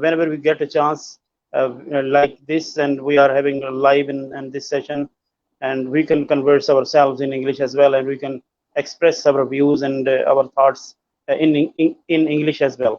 whenever we get a chance like this and we are having a live in this session, and we can converse ourselves in English as well, and we can express our views and our thoughts in English as well.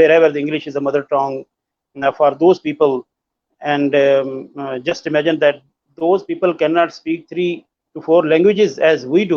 wherever the English is a mother tongue for those people, and just imagine that those people cannot speak 3 to 4 languages as we do.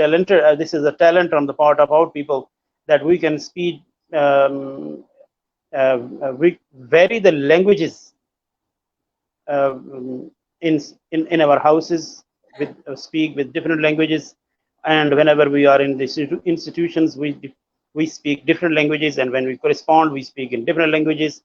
talent, this is a talent on the part of our people, that we can speak we vary the languages in our houses, with speak with different languages, and whenever we are in the institutions we speak different languages, and when we correspond we speak in different languages.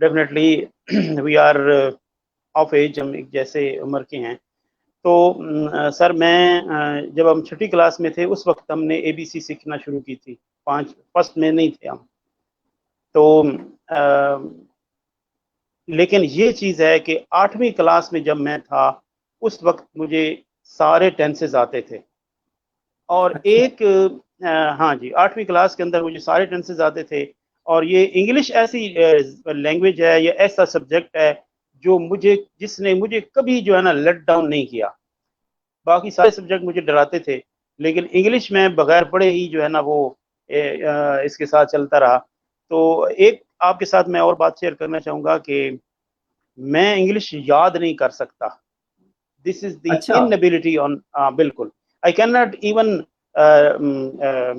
Definitely we are of age, ہم ایک جیسے عمر کے ہیں. تو سر میں جب ہم چھٹی کلاس میں تھے اس وقت ہم نے ABC سیکھنا شروع کی تھی, فرسٹ میں نہیں تھے ہم. تو لیکن یہ چیز ہے کہ 8ویں کلاس میں جب میں تھا اس وقت مجھے سارے ٹینسز آتے تھے, اور اچھا ایک ہاں جی 8ویں کلاس کے اندر مجھے سارے ٹینسز آتے تھے. اور یہ انگلش ایسی لینگویج ہے, یہ ایسا سبجیکٹ ہے جس نے مجھے کبھی جو ہے نا لیٹ ڈاؤن نہیں کیا. باقی سارے سبجیکٹ مجھے ڈراتے تھے, لیکن انگلش میں بغیر پڑھے ہی جو ہے نا وہ اس کے ساتھ چلتا رہا. تو ایک آپ کے ساتھ میں اور بات شیئر کرنا چاہوں گا کہ میں انگلش یاد نہیں کر سکتا. دس از دی اچھا انبلٹی آن, بالکل I can not even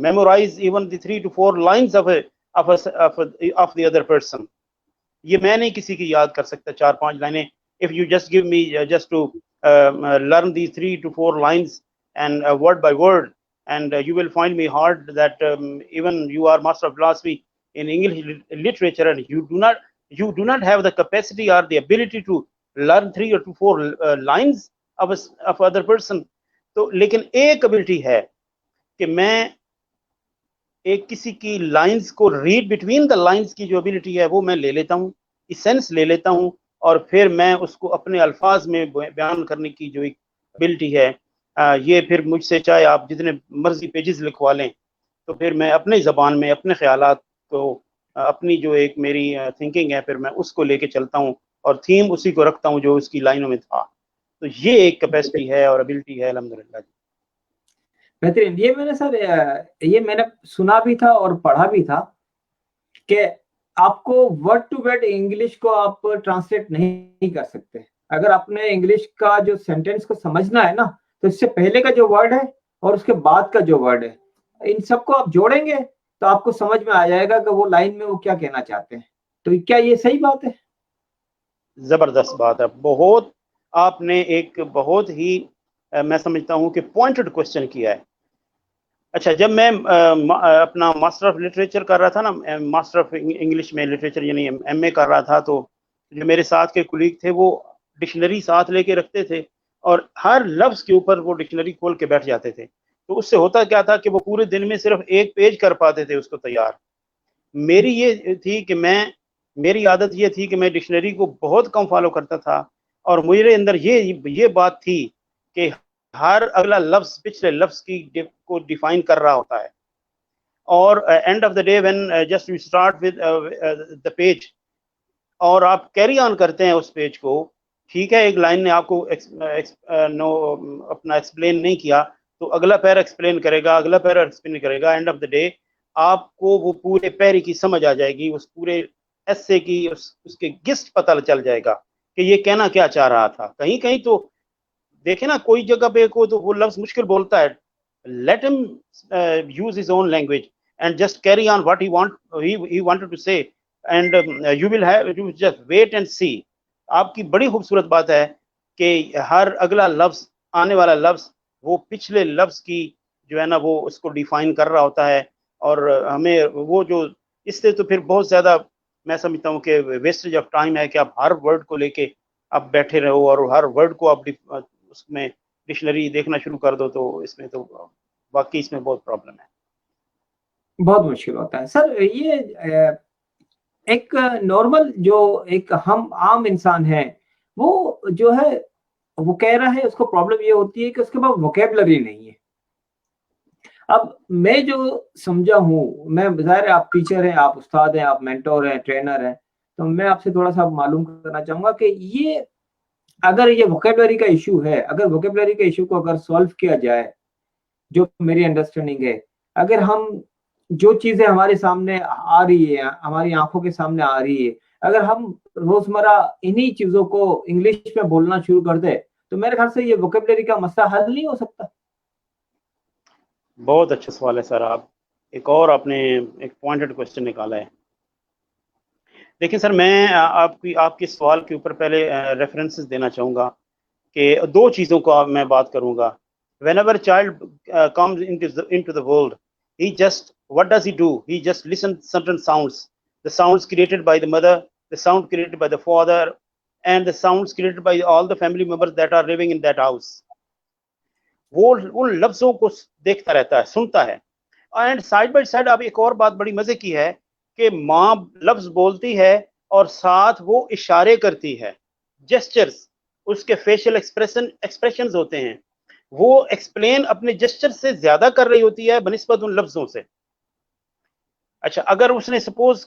memorise even the 3 to 4 lines of the other person. یہ میں نہیں کسی کی یاد کر سکتا 4-5 لائنیں. if you just give me just to learn these 3 to 4 lines and word by word, and you will find me hard that even you are master of philosophy in English literature and you do not have the capacity or the ability to learn 3 or 4 lines of other person. تو لیکن ایک ability ہے کہ میں ایک کسی کی lines کو ریڈ بٹوین دا لائنز کی جو ابیلٹی ہے وہ میں لے لیتا ہوں, ایسنس لے لیتا ہوں, اور پھر میں اس کو اپنے الفاظ میں بیان کرنے کی جو ایک ابیلٹی ہے, یہ پھر مجھ سے چاہے آپ جتنے مرضی پیجز لکھوا لیں, تو پھر میں اپنی زبان میں اپنے خیالات کو, اپنی جو ایک میری تھنکنگ ہے, پھر میں اس کو لے کے چلتا ہوں اور تھیم اسی کو رکھتا ہوں جو اس کی لائنوں میں تھا. تو یہ ایک کیپیسٹی ہے اور ابیلٹی ہے الحمدللہ. بہترین. یہ میں نے سر یہ میں نے سنا بھی تھا اور پڑھا بھی تھا کہ آپ کو ورڈ ٹو ورڈ انگلش کو آپ ٹرانسلیٹ نہیں کر سکتے. اگر آپ نے انگلش کا جو سینٹینس کو سمجھنا ہے نا, تو اس سے پہلے کا جو ورڈ ہے اور اس کے بعد کا جو ورڈ ہے, ان سب کو آپ جوڑیں گے تو آپ کو سمجھ میں آ جائے گا کہ وہ لائن میں وہ کیا کہنا چاہتے ہیں. تو کیا یہ صحیح بات ہے؟ زبردست بات ہے. بہت آپ نے ایک بہت ہی میں سمجھتا ہوں کہ پوائنٹڈ کوشچن کیا ہے. اچھا, جب میں اپنا ماسٹر آف لٹریچر کر رہا تھا نا, ماسٹر آف انگلش میں لٹریچر یعنی MA کر رہا تھا, تو جو میرے ساتھ کے کولیگ تھے وہ ڈکشنری ساتھ لے کے رکھتے تھے اور ہر لفظ کے اوپر وہ ڈکشنری کھول کے بیٹھ جاتے تھے. تو اس سے ہوتا کیا تھا کہ وہ پورے دن میں صرف ایک پیج کر پاتے تھے اس کو تیار. میری یہ تھی کہ میری عادت یہ تھی کہ میں ڈکشنری کو بہت کم فالو کرتا تھا, اور میرے اندر یہ بات تھی کہ ہر اگلا لفظ پچھلے لفظ کی کو ڈیفائن کر رہا ہوتا ہے. اور and of the day when just you start with the page اور آپ کیری آن کرتے ہیں اس پیج کو, ٹھیک ہے ایک لائن نے آپ کو اپنا ایکسپلین نہیں کیا, تو اگلا پیر ایکسپلین کرے گا, اگلا پیر ایکسپلین کرے گا. اینڈ آف دا ڈے آپ کو وہ پورے پیری کی سمجھ آ جائے گی, اس پورے ایسے کی اس کے گسٹ پتہ چل جائے گا کہ یہ کہنا کیا چاہ رہا تھا. کہیں کہیں تو دیکھیں نا, کوئی جگہ پہ کو تو وہ لفظ مشکل بولتا ہے, let him use his own language and just carry on what he wanted to say, and you will just wait and see. آپ کی بڑی خوبصورت بات ہے کہ ہر اگلا لفظ, آنے والا لفظ وہ پچھلے لفظ کی جو ہے نا وہ اس کو ڈیفائن کر رہا ہوتا ہے. اور ہمیں وہ جو اس سے تو پھر بہت زیادہ میں سمجھتا ہوں کہ ویسٹیج آف ٹائم ہے کہ آپ ہر ورڈ کو لے کے آپ بیٹھے رہو اور ہر ورڈ کو آپ اس میں ڈکشنری دیکھنا شروع کر دو, تو اس میں تو واقعی اس میں بہت پرابلم ہے, بہت مشکل ہوتا ہے سر. یہ ایک نارمل جو ایک ہم عام انسان ہے وہ جو ہے وہ کہہ رہا ہے, اس کو پرابلم یہ ہوتی ہے کہ اس کے پاس ووکیبلری نہیں ہے. اب میں جو سمجھا ہوں, میں ظاہر ہے آپ ٹیچر ہیں, آپ استاد ہیں, آپ مینٹور ہیں, ٹرینر ہیں, تو میں آپ سے تھوڑا سا معلوم کرنا چاہوں گا کہ یہ اگر یہ ووکیبلری کا ایشو ہے, اگر ووکیبلری کے ایشو کو اگر سالو کیا جائے, جو میری انڈرسٹینڈنگ ہے, اگر ہم جو چیزیں ہمارے سامنے آ رہی ہے, ہماری آنکھوں کے سامنے آ رہی ہے, اگر ہم روزمرہ انہی چیزوں کو انگلش میں بولنا شروع کر دیں, تو میرے خیال سے یہ ووکیبلری کا مسئلہ حل نہیں ہو سکتا. بہت اچھا سوال ہے سر. آپ ایک اور آپ نے ایک پوائنٹڈ کوشچن نکالا ہے. دیکھیں سر, میں آپ کے سوال کے اوپر پہلے ریفرنسز دینا چاہوں گا کہ دو چیزوں کو میں بات کروں گا. whenever child comes into the world, what does he do? He just listens certain sounds, the sounds created by the mother, the sound created by the father and the sounds created by all the family members that are living in that house. وہ ان لفظوں کو دیکھتا رہتا ہے, سنتا ہے. And side by side اب ایک اور بات بڑی مزے کی ہے کہ ماں لفظ بولتی ہے اور ساتھ وہ اشارے کرتی ہے, جسچرز, اس کے فیشل ایکسپریشنز ہوتے ہیں, وہ ایکسپلین اپنے جسچر سے زیادہ کر رہی ہوتی ہے بنسبت ان لفظوں سے. اچھا, اگر اس نے سپوز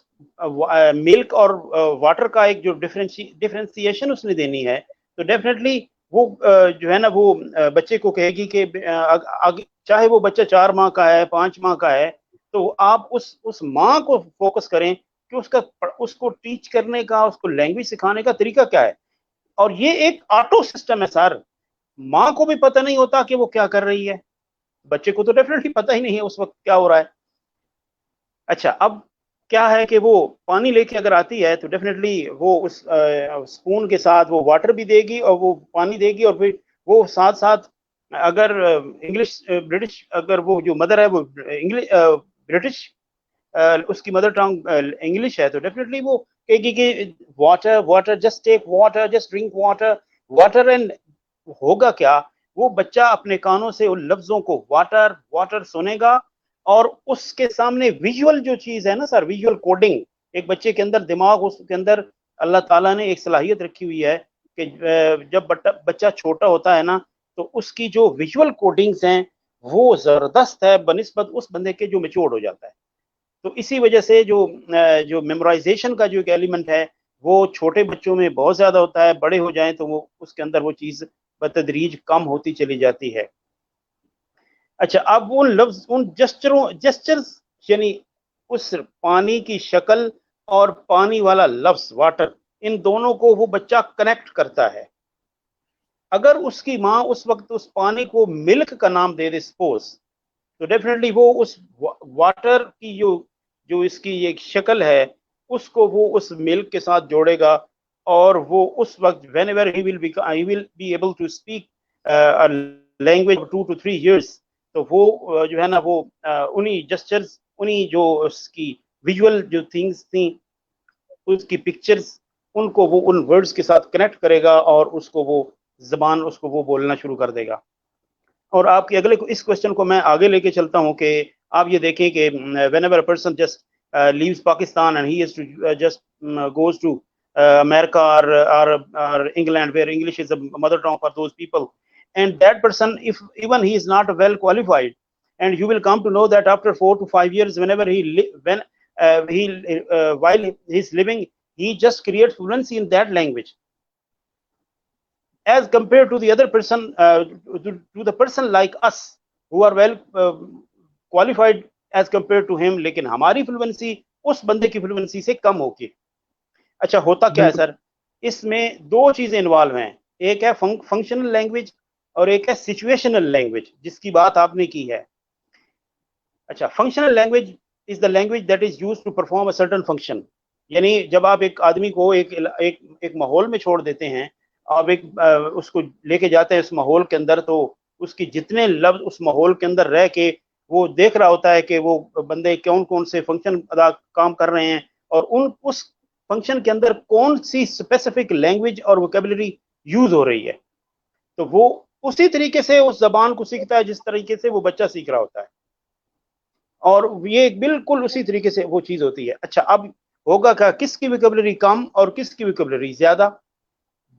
ملک اور واٹر کا ایک جو ڈفرینسیشن اس نے دینی ہے تو ڈیفینیٹلی وہ جو ہے نا وہ بچے کو کہے گی کہ چاہے وہ بچہ 4 ماہ کا ہے 5 ماہ کا ہے, تو آپ اس ماں کو فوکس کریں کہ اس کو ٹیچ کرنے کا, اس کو لینگویج سکھانے کا طریقہ کیا ہے. اور یہ ایک آٹو سسٹم ہے سر, ماں کو بھی پتہ نہیں ہوتا کہ وہ کیا کر رہی ہے, بچے کو تو ڈیفینیٹلی پتہ ہی نہیں ہے اس وقت کیا ہو رہا ہے. اچھا, اب کیا ہے کہ وہ پانی لے کے اگر آتی ہے تو ڈیفینیٹلی وہ اس اسپون کے ساتھ وہ واٹر بھی دے گی اور وہ پانی دے گی, اور پھر وہ ساتھ ساتھ اگر انگلش برٹش, اگر وہ جو مدر ہے وہ انگلش برٹش, اس کی مدر ٹنگ انگلش ہے, تو ڈیفینیٹلی وہ کہے گی کہ water water, just take water, just drink water water. And ہوگا کیا, وہ بچہ اپنے کانوں سے ان لفظوں کو واٹر واٹر سنے گا, اور اس کے سامنے ویژول جو چیز ہے نا سر, ویژول کوڈنگ, ایک بچے کے اندر دماغ, اس کے اندر اللہ تعالیٰ نے ایک صلاحیت رکھی ہوئی ہے کہ جب بچہ چھوٹا ہوتا ہے نا تو اس کی جو ویژول کوڈنگز ہیں وہ زبردست ہے بنسبت اس بندے کے جو میچور ہو جاتا ہے. تو اسی وجہ سے جو میمورائزیشن کا جو ایک ایلیمنٹ ہے وہ چھوٹے بچوں میں بہت زیادہ ہوتا ہے, بڑے ہو جائیں تو وہ اس کے اندر وہ چیز بتدریج کم ہوتی چلی جاتی ہے. اچھا, اب ان لفظ, ان جسچرز یعنی اس پانی کی شکل اور پانی والا لفظ واٹر, ان دونوں کو وہ بچہ کنیکٹ کرتا ہے. اگر اس کی ماں اس وقت اس پانی کو ملک کا نام دے دے سپوز, تو ڈیفینیٹلی وہ اس واٹر کی جو اس کی ایک شکل ہے اس کو وہ اس ملک کے ساتھ جوڑے گا, اور وہ اس وقت whenever he will be able to speak a language of 2 to 3 years, تو وہ جو ہے نا وہ انہی جسچرز, انہی جو اس کی ویژول جو تھنگز تھیں, اس کی پکچرز, ان کو وہ ان ورڈز کے ساتھ کنیکٹ کرے گا اور اس کو وہ زبان, اس کو وہ بولنا شروع کر دے گا. اور آپ کے اگلے اس کوشچن کو میں آگے لے کے چلتا ہوں کہ آپ یہ دیکھیں کہ whenever a person just leaves Pakistan and he is to just goes to America or England, where English is a mother tongue for those people, and that person, if even he is not well qualified, and you will come to know that after 4 to 5 years, whenever while he's living, he just creates fluency in that language as compared to the other person, to the person like us who are well qualified as compared to him, لیکن ہماری fluency اس بندے کی fluency سے کم ہوگی. اچھا, ہوتا کیا ہے سر, اس میں 2 چیزیں انوالو ہیں, ایک ہے فنکشنل لینگویج اور ایک ہے سچویشنل لینگویج, جس کی بات آپ نے کی ہے. اچھا, functional language is the language that is use to perform a certain function, یعنی جب آپ ایک آدمی کو ایک ماحول میں چھوڑ دیتے ہیں, آپ اس کو لے کے جاتے ہیں اس ماحول کے اندر, تو اس کی جتنے لفظ اس ماحول کے اندر رہ کے وہ دیکھ رہا ہوتا ہے کہ وہ بندے کون سے فنکشن کام کر رہے ہیں, اور اس فنکشن کے اندر کون سی اسپیسیفک لینگویج اور ووکیبلری یوز ہو رہی ہے, تو وہ اسی طریقے سے اس زبان کو سیکھتا ہے جس طریقے سے وہ بچہ سیکھ رہا ہوتا ہے, اور یہ بالکل اسی طریقے سے وہ چیز ہوتی ہے. اچھا, اب ہوگا کیا, کس کی ووکیبلری کم اور کس کی ووکیبلری زیادہ؟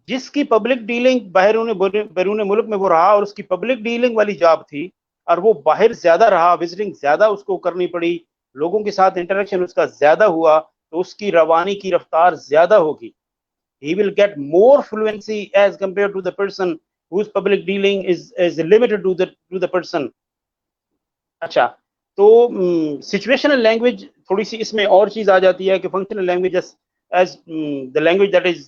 جس کی پبلک ڈیلنگ بیرون ملک میں وہ رہا اور اس کی پبلک ڈیلنگ والی جاب تھی, اور وہ باہر زیادہ رہا, وزٹنگ زیادہ اس کو کرنی پڑی, لوگوں کے ساتھ انٹریکشن اس کا زیادہ ہوا, تو اس کی روانی کی رفتار زیادہ ہوگی. He will get more fluency as compared to the person whose public dealing is limited to the person. اچھا, تو سچویشنل لینگویج تھوڑی سی اس میں اور چیز آ جاتی ہے کہ functional language as the language that is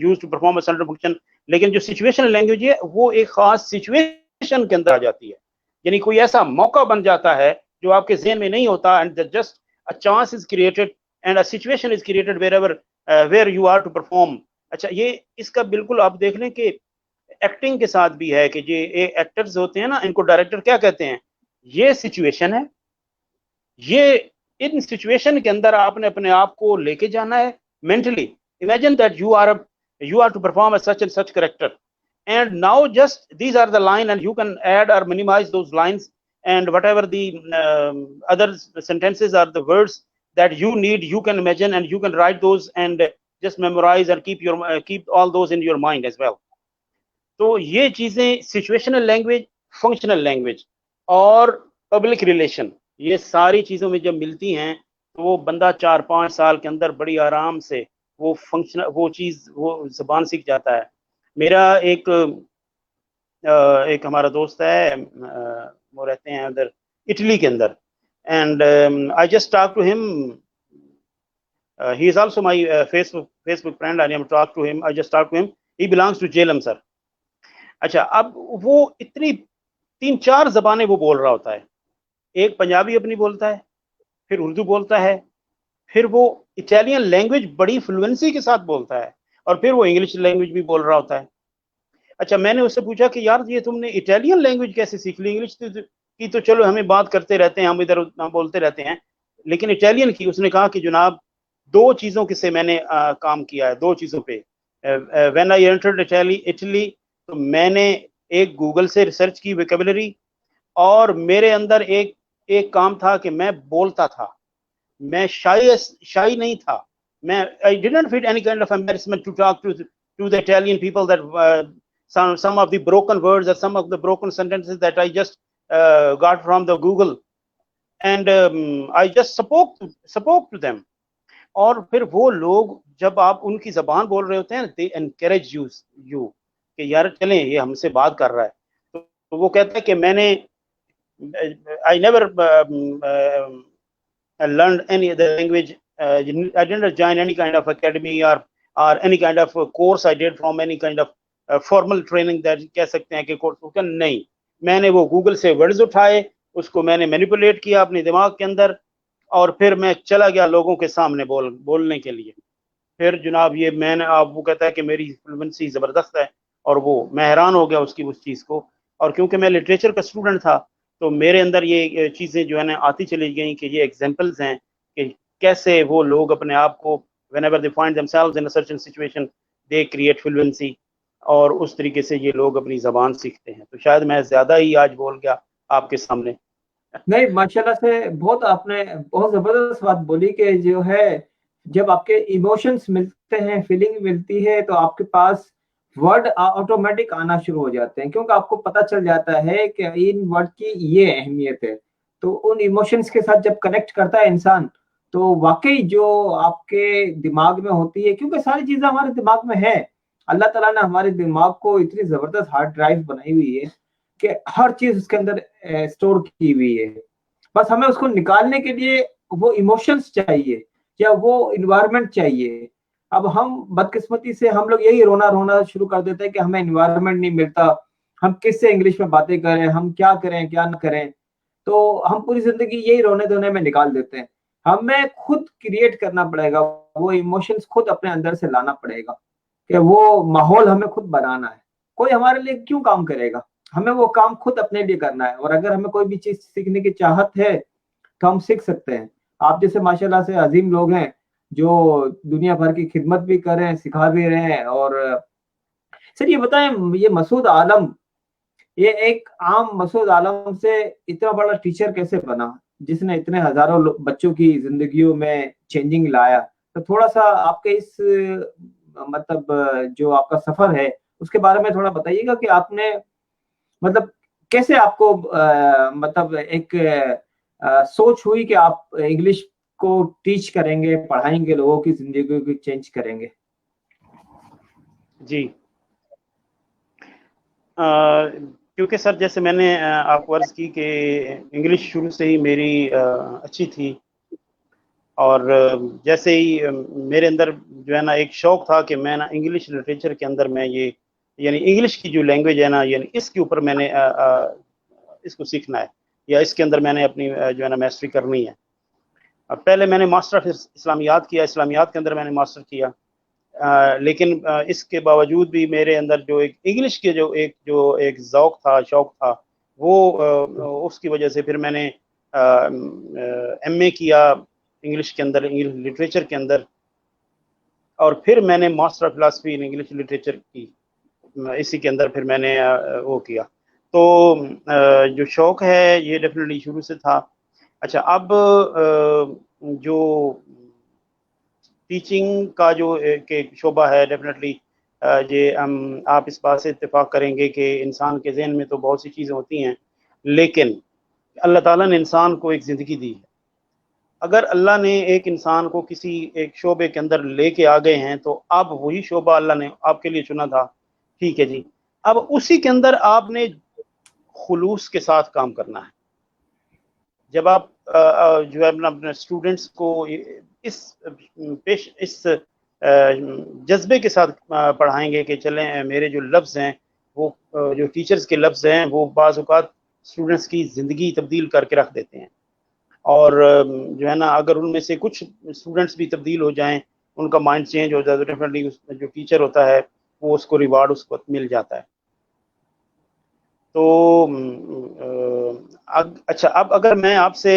used to perform a certain function, لیکن جو سچویشنل لینگویج ہے وہ ایک خاص سچویشن کے اندر آ جاتی ہے, یعنی کوئی ایسا موقع بن جاتا ہے جو آپ کے ذہن میں نہیں ہوتا, and just a chance is created and a situation is created where you are to perform. اچھا, یہ اس کا بالکل آپ دیکھ لیں کہ ایکٹنگ کے ساتھ بھی ہے کہ یہ ایکٹرز ہوتے ہیں نا, ان کو ڈائریکٹر کیا کہتے ہیں, یہ سچویشن ہے, یہ ان سچویشن کے اندر آپ نے اپنے آپ کو لے کے جانا ہے mentally, imagine that you are to perform a such and such character, and now just these are the line, and you can add or minimize those lines, and whatever the other sentences or the words that you need, you can imagine and you can write those and just memorize and keep all those in your mind as well. تو یہ چیزیں situational language, functional language اور public relation, یہ ساری چیزوں میں جب ملتی ہیں تو وہ بندہ 4-5 سال کے اندر بڑی آرام سے وہ فنکشنل وہ چیز وہ زبان سیکھ جاتا ہے. میرا ایک ہمارا دوست ہے, وہ رہتے ہیں ادھر اٹلی کے اندر, and I just talk to him, he is also my Facebook friend. I never talk to him. I just talk to him. He belongs to Jhelum, sir. اچھا, اب وہ اتنی 3-4 زبانیں وہ بول رہا ہوتا ہے. ایک پنجابی اپنی بولتا ہے, پھر اردو بولتا ہے, پھر وہ اٹالین لینگویج بڑی فلوئنسی کے ساتھ بولتا ہے, اور پھر وہ انگلش لینگویج بھی بول رہا ہوتا ہے. اچھا, میں نے اس سے پوچھا کہ یار یہ تم نے اٹالین لینگویج کیسے سیکھ لی؟ انگلش کی تو چلو ہمیں بات کرتے رہتے ہیں, ہم ادھر بولتے رہتے ہیں, لیکن اٹالین کی. اس نے کہا کہ جناب 2 چیزوں سے میں نے کام کیا ہے, 2 چیزوں پہ. وین آئی انٹرڈ اٹلی, تو میں نے ایک گوگل سے ریسرچ کی ویکیبلری, اور میرے اندر ایک کام تھا کہ میں بولتا تھا, میں شائی نہیں تھا. میں I didn't feel any kind of embarrassment to talk to the Italian people that some of the broken words or some of the broken sentences that I just got from the Google, and I just spoke to them. اور پھر وہ لوگ جب آپ ان کی زبان بول رہے ہوتے ہیں, they encourage you کہ یار چلیں یہ ہم سے بات کر رہا ہے. تو وہ کہتا ہے کہ میں نے I never learned any other language. I didn't join any kind of academy or any kind of course I did from any kind of formal training that کہہ سکتے ہیں کہ کورس. نہیں, میں نے وہ گوگل سے ورڈز اٹھائے, اس کو میں نے مینیپولیٹ کیا اپنے دماغ کے اندر, اور پھر میں چلا گیا لوگوں کے سامنے بولنے کے لیے. پھر جناب یہ میں نے وہ کہتا ہے کہ میری فلوئنسی زبردست ہے, اور وہ میں حیران ہو گیا اس چیز کو. اور کیونکہ میں لٹریچر کا اسٹوڈنٹ تھا تو میرے اندر یہ چیزیں جو ہے نا آتی چلی گئیں کہ یہ ایگزامپلز ہیں کہ کیسے وہ لوگ اپنے آپ کو whenever they find themselves in a certain situation they create fluency, اور اس طریقے سے یہ لوگ اپنی زبان سیکھتے ہیں. تو شاید میں زیادہ ہی آج بول گیا آپ کے سامنے. نہیں, ماشاءاللہ سے بہت آپ نے بہت زبردست بات بولی کہ جو ہے جب آپ کے ایموشنز ملتے ہیں, فیلنگ ملتی ہے, تو آپ کے پاس ورڈ آٹومیٹک آنا شروع ہو جاتے ہیں, کیونکہ آپ کو پتہ چل جاتا ہے کہ ان ورڈ کی یہ اہمیت ہے. تو ان ایموشنز کے ساتھ جب کنیکٹ کرتا ہے انسان, تو واقعی جو آپ کے دماغ میں ہوتی ہے, کیونکہ ساری چیزیں ہمارے دماغ میں ہے. اللہ تعالیٰ نے ہمارے دماغ کو اتنی زبردست ہارڈ ڈرائیو بنائی ہوئی ہے کہ ہر چیز اس کے اندر اسٹور کی ہوئی ہے. بس ہمیں اس کو نکالنے کے لیے وہ ایموشنز چاہیے یا وہ انوائرمنٹ چاہیے. اب ہم بدقسمتی سے ہم لوگ یہی رونا شروع کر دیتے ہیں کہ ہمیں انوائرمنٹ نہیں ملتا, ہم کس سے انگلش میں باتیں کریں, ہم کیا کریں کیا نہ کریں. تو ہم پوری زندگی یہی رونے دھونے میں نکال دیتے ہیں. ہمیں خود کریٹ کرنا پڑے گا, وہ ایموشنز خود اپنے اندر سے لانا پڑے گا کہ وہ ماحول ہمیں خود بنانا ہے. کوئی ہمارے لیے کیوں کام کرے گا, ہمیں وہ کام خود اپنے لیے کرنا ہے. اور اگر ہمیں کوئی بھی چیز سیکھنے کی چاہت ہے تو ہم سیکھ سکتے ہیں. آپ جیسے ماشاءاللہ سے عظیم لوگ ہیں جو دنیا بھر کی خدمت بھی کر رہے ہیں, سکھا بھی رہے ہیں. اور سر یہ بتائیں, یہ مسعود عالم, یہ ایک عام مسعود عالم سے اتنا بڑا ٹیچر کیسے بنا جس نے اتنے ہزاروں بچوں کی زندگیوں میں چینجنگ لایا؟ تو تھوڑا سا آپ کے اس مطلب جو آپ کا سفر ہے اس کے بارے میں تھوڑا بتائیے گا کہ آپ نے مطلب کیسے آپ کو مطلب ایک سوچ ہوئی کہ آپ انگلش کو ٹیچ کریں گے, پڑھائیں گے, لوگوں کی زندگی کو چینج کریں گے. جی, کیونکہ سر جیسے میں نے آپ کو عرض کی کہ انگلش شروع سے ہی میری اچھی تھی, اور جیسے ہی میرے اندر جو ہے نا ایک شوق تھا کہ میں نا انگلش لٹریچر کے اندر میں یہ یعنی انگلش کی جو لینگویج ہے نا, یعنی اس کے اوپر میں نے اس کو سیکھنا ہے, یا اس کے اندر میں نے اپنی جو ہے نا میسٹری کرنی ہے. پہلے میں نے ماسٹر آف اسلامیات کیا, اسلامیات کے اندر میں نے ماسٹر کیا, لیکن اس کے باوجود بھی میرے اندر جو ایک انگلش کے جو ایک ذوق تھا, شوق تھا, وہ اس کی وجہ سے پھر میں نے ایم اے کیا انگلش کے اندر, انگلش لٹریچر کے اندر. اور پھر میں نے master of philosophy in English literature کی، اسی کے اندر پھر میں نے وہ کیا. تو جو شوق ہے یہ ڈیفینیٹلی شروع سے تھا. اچھا اب جو ٹیچنگ کا جو ایک شعبہ ہے ڈیفینیٹلی یہ آپ اس بات سے اتفاق کریں گے کہ انسان کے ذہن میں تو بہت سی چیزیں ہوتی ہیں، لیکن اللہ تعالیٰ نے انسان کو ایک زندگی دی ہے. اگر اللہ نے ایک انسان کو کسی ایک شعبے کے اندر لے کے آ گئے ہیں تو اب وہی شعبہ اللہ نے آپ کے لیے چنا تھا، ٹھیک ہے جی، اب اسی کے اندر آپ نے خلوص کے ساتھ کام کرنا ہے. جب آپ جو ہے اپنے اسٹوڈنٹس کو اس جذبے کے ساتھ پڑھائیں گے کہ چلیں میرے جو لفظ ہیں وہ جو ٹیچرز کے لفظ ہیں وہ بعض اوقات اسٹوڈنٹس کی زندگی تبدیل کر کے رکھ دیتے ہیں، اور جو ہے نا اگر ان میں سے کچھ اسٹوڈنٹس بھی تبدیل ہو جائیں، ان کا مائنڈ چینج ہو جائے تو ڈیفینیٹلی جو ٹیچر ہوتا ہے وہ اس کو ریوارڈ اس وقت مل جاتا ہے. تو اچھا اب اگر میں آپ سے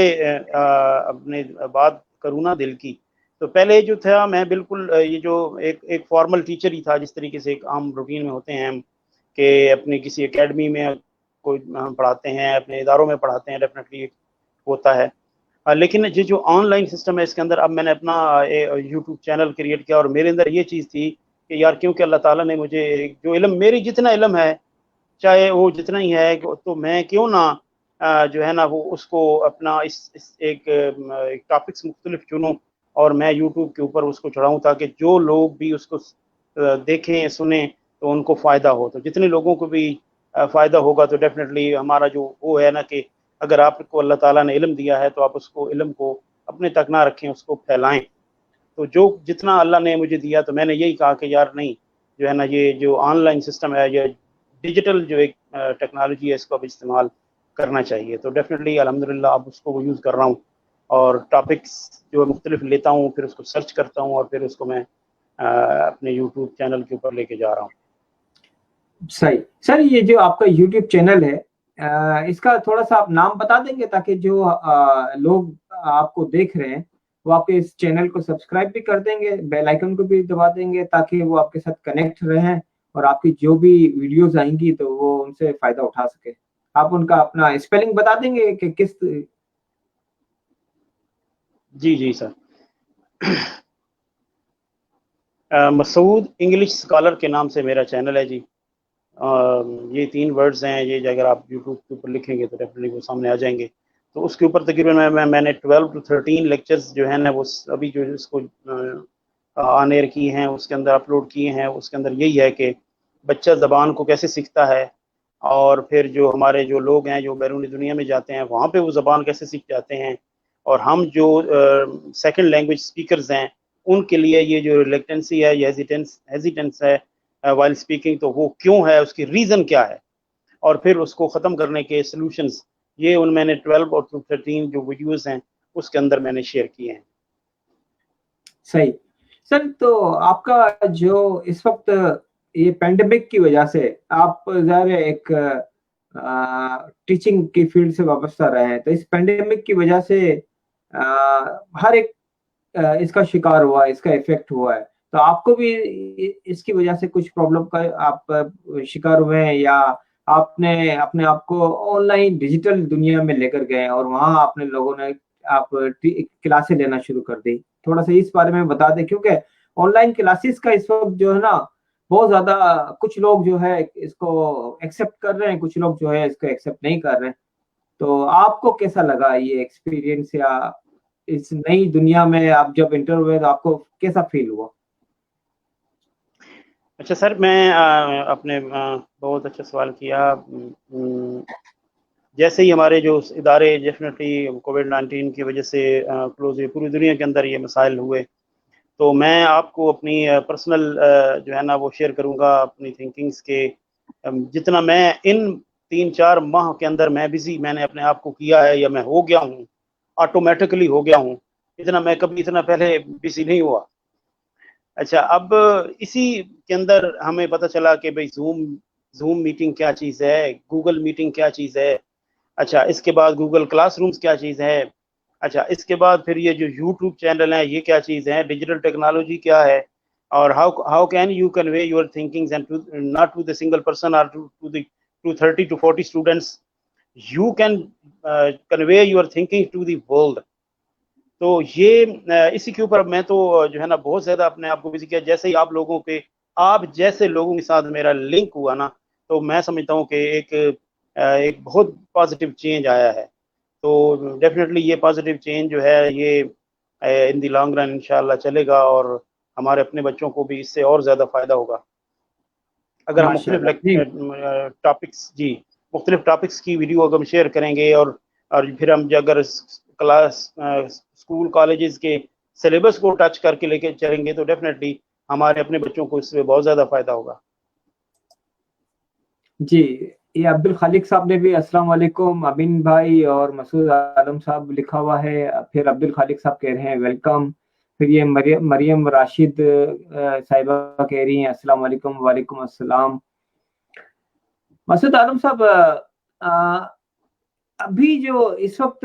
اپنے بات کروں نا دل کی، تو پہلے جو تھا میں بالکل یہ جو ایک فارمل ٹیچر ہی تھا، جس طریقے سے ایک عام روٹین میں ہوتے ہیں ہم کہ اپنی کسی اکیڈمی میں کوئی ہم پڑھاتے ہیں، اپنے اداروں میں پڑھاتے ہیں، ڈیفینیٹلی ہوتا ہے. لیکن یہ جو آن لائن سسٹم ہے اس کے اندر اب میں نے اپنا یوٹیوب چینل کریٹ کیا، اور میرے اندر یہ چیز تھی کہ یار کیونکہ اللہ تعالیٰ نے مجھے جو علم، میری جتنا علم ہے چاہے وہ جتنا ہی ہے تو میں کیوں نہ جو ہے نا وہ اس کو اپنا اس ایک ٹاپکس مختلف چنوں اور میں یوٹیوب کے اوپر اس کو چڑھاؤں تاکہ جو لوگ بھی اس کو دیکھیں سنیں تو ان کو فائدہ ہو. تو جتنے لوگوں کو بھی فائدہ ہوگا تو ڈیفینیٹلی ہمارا جو وہ ہے نا کہ اگر آپ کو اللہ تعالیٰ نے علم دیا ہے تو آپ اس کو علم کو اپنے تک نہ رکھیں، اس کو پھیلائیں. تو جو جتنا اللہ نے مجھے دیا تو میں نے یہی کہا کہ یار نہیں جو ہے نا یہ جو آن لائن سسٹم ہے، یہ ڈیجیٹل جو ایک ٹیکنالوجی ہے، اس کو اب استعمال کرنا چاہیے. تو ڈیفینیٹلی الحمدللہ اب اس کو یوز کر رہا ہوں اور ٹاپکس جو مختلف لیتا ہوں، پھر اس کو سرچ کرتا ہوں اور پھر اس کو میں اپنے یوٹیوب چینل کے اوپر لے کے جا رہا ہوں. صحیح سر، یہ جو آپ کا یوٹیوب چینل ہے اس کا تھوڑا سا آپ نام بتا دیں گے تاکہ جو لوگ آپ کو دیکھ رہے ہیں وہ آپ کے اس چینل کو سبسکرائب بھی کر دیں گے، بیل آئیکن کو بھی دبا دیں گے تاکہ وہ آپ کے ساتھ کنیکٹ رہیں اور آپ کی جو بھی ویڈیوز آئیں گی تو وہ ان سے فائدہ اٹھا سکے. آپ ان کا اپنا اسپیلنگ بتا دیں گے کہ کس؟ جی سر، مسعود انگلش اسکالر کے نام سے میرا چینل ہے جی. یہ 3 ورڈز ہیں، یہ اگر آپ یوٹیوب کے اوپر لکھیں گے تو ڈیفینیٹلی وہ سامنے آ جائیں گے. تو اس کے اوپر تقریباً میں نے 12 to 13 لیکچرز جو ہیں نا وہ ابھی جو اس کو آن ایئر کی ہیں، اس کے اندر اپلوڈ کیے ہیں. اس کے اندر یہی ہے کہ بچہ زبان کو کیسے سیکھتا ہے، اور پھر جو ہمارے جو لوگ ہیں جو بیرونی دنیا میں جاتے ہیں وہاں پہ وہ زبان کیسے سیکھ جاتے ہیں، اور ہم جو سیکنڈ لینگویج اسپیکرز ہیں ان کے لیے یہ جو ریلیکٹنسی ہے، یہ ہیزیٹنس ہے وائل اسپیکنگ، تو وہ کیوں ہے، اس کی ریزن کیا ہے، اور پھر اس کو ختم کرنے کے سلوشنز، یہ ان میں نے 12 اور 13 جو ویڈیوز ہیں اس کے اندر میں نے شیئر کیے ہیں. صحیح سر، تو آپ کا جو اس وقت یہ پینڈیمک کی وجہ سے آپ ظاہر ایک ٹیچنگ کی فیلڈ سے وابستہ رہے ہیں، تو اس پینڈیمک کی وجہ سے ہر ایک اس کا شکار ہوا، اس کا افیکٹ ہوا ہے. تو آپ کو بھی اس کی وجہ سے کچھ پرابلم کا آپ شکار ہوئے ہیں، یا آپ نے اپنے آپ کو آن لائن ڈیجیٹل دنیا میں لے کر گئے اور وہاں اپنے لوگوں نے آپ کلاسیں لینا شروع کر دی؟ تھوڑا سا اس بارے میں بتا دیں، کیونکہ آن لائن کلاسز کا اس وقت جو ہے نا بہت زیادہ کچھ لوگ جو ہے اس کو ایکسیپٹ کر رہے ہیں، کچھ لوگ جو ہے اس کو ایکسیپٹ نہیں کر رہے ہیں. تو آپ کو کیسا لگا یہ ایکسپیرینس، یا اس نئی دنیا میں آپ جب انٹر ہوئے تو آپ کو کیسا فیل ہوا؟ اچھا سر، میں اپنے بہت اچھا سوال کیا. جیسے ہی ہمارے جو ادارے ڈیفینیٹلی کووڈ-19 کی وجہ سے کلوز ہوئے، پوری دنیا کے اندر یہ مسائل ہوئے، تو میں آپ کو اپنی پرسنل جو ہے نا وہ شیئر کروں گا اپنی تھنکنگس کے. جتنا میں ان 3-4 ماہ کے اندر میں نے اپنے آپ کو کیا ہے، یا میں ہو گیا ہوں، آٹومیٹکلی ہو گیا ہوں، اتنا میں کبھی اتنا پہلے بزی نہیں ہوا. اچھا اب اسی کے اندر ہمیں پتہ چلا کہ بھئی زوم میٹنگ کیا چیز ہے، گوگل میٹنگ کیا چیز ہے، اچھا اس کے بعد گوگل کلاس رومز کیا چیز ہے، اچھا اس کے بعد پھر یہ جو یوٹیوب چینل ہیں یہ کیا چیز ہے، ڈیجیٹل ٹیکنالوجی کیا ہے، or how can you convey your thinkings and not to the single person or to 30 to 40 students, you can convey your thinking to the world. تو یہ اسی کے اوپر میں تو جو ہے نا بہت زیادہ اپنے آپ کو بزی کیا. جیسے ہی آپ جیسے لوگوں کے ساتھ میرا لنک ہوا نا, تو میں سمجھتا ہوں کہ ایک بہت پازیٹیو چینج آیا ہے. تو ڈیفینیٹلی یہ پازیٹیو چینج جو ہے یہ ان دی لانگ رن انشاءاللہ چلے گا, اور ہمارے اپنے بچوں کو بھی اس سے اور زیادہ فائدہ ہوگا اگر ہم مختلف ٹاپکس کی ویڈیو اگر ہم شیئر کریں گے, اور پھر ہم اگر کلاس اسکول کالجز کے سلیبس کو ٹچ کر کے لے کے چلیں گے تو ڈیفینیٹلی ہمارے اپنے بچوں کو اس سے بہت زیادہ فائدہ ہوگا. جی, یہ عبد الخالق صاحب نے بھی السلام علیکم امین بھائی اور مسعود عالم صاحب لکھا ہوا ہے. پھر عبد الخالق صاحب کہہ رہے ہیں ویلکم. پھر یہ مریم راشد صاحبہ کہہ رہی ہیں السلام علیکم. وعلیکم السلام. مسعود عالم صاحب, ابھی جو اس وقت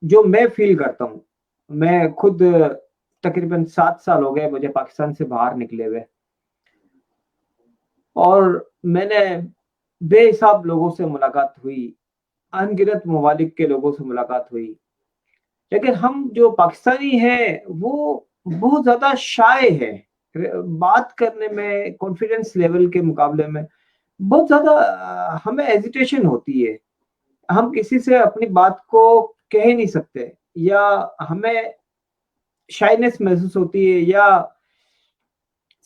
جو میں فیل کرتا ہوں, میں خود تقریباً 7 سال ہو گئے مجھے پاکستان سے باہر نکلے ہوئے, اور میں نے بے حساب لوگوں سے ملاقات ہوئی, ان گنت ممالک کے لوگوں سے ملاقات ہوئی, لیکن ہم جو پاکستانی ہیں وہ بہت زیادہ شائع ہے بات کرنے میں. کانفیڈنس لیول کے مقابلے میں بہت زیادہ ہمیں ایزیٹیشن ہوتی ہے, ہم کسی سے اپنی بات کو کہہ نہیں سکتے, یا ہمیں شائنس محسوس ہوتی ہے, یا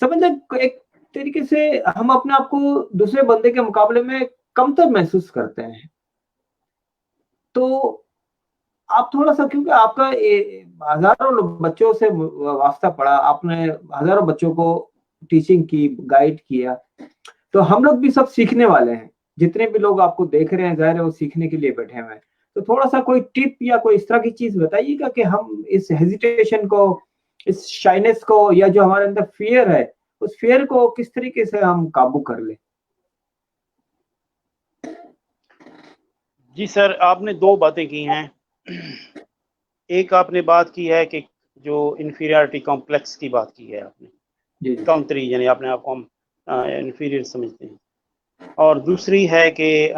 سمجھ لیں ایک طریقے سے ہم اپنے آپ کو دوسرے بندے کے مقابلے میں کمتر محسوس کرتے ہیں. تو آپ تھوڑا سا, کیونکہ آپ کا ہزاروں بچوں سے واسطہ پڑا, آپ نے ہزاروں بچوں کو ٹیچنگ کی, گائیڈ کیا, تو ہم لوگ بھی سب سیکھنے والے ہیں. جتنے بھی لوگ آپ کو دیکھ رہے ہیں ظاہر ہے وہ سیکھنے کے لیے بیٹھے ہوئے ہیں. تو تھوڑا سا کوئی ٹپ یا کوئی اس طرح کی چیز بتائیے گا کہ ہم اس ہیزیٹیشن کو, اس شائنس کو, یا جو ہمارے اندر فیئر ہے اس فیئر کو کس طریقے سے ہم قابو کر لیں. جی سر, آپ نے 2 باتیں کی ہیں. ایک آپ نے بات کی ہے کہ جو انفیریارٹی کمپلیکس کی بات کی ہے آپ نے, کاؤنٹری یعنی آپ نے آپ کو ہم انفیریئر سمجھتے ہیں, اور دوسری ہے کہ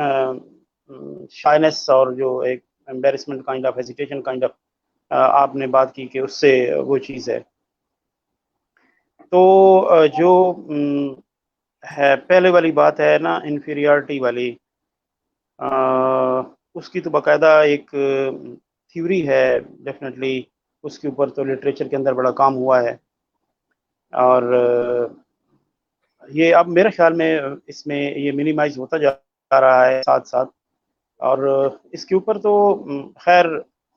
شائنس اور جو ایک embarrassment kind of hesitation kind of آپ نے بات کی کہ اس سے وہ چیز ہے. تو جو ہے پہلے والی بات ہے نا انفیریارٹی والی, اس کی تو باقاعدہ ایک تھیوری ہے ڈیفینیٹلی, اس کے اوپر تو لٹریچر کے اندر بڑا کام ہوا ہے, اور یہ اب میرے خیال میں اس میں یہ منیمائز ہوتا جا رہا ہے ساتھ ساتھ. اور اس کے اوپر تو خیر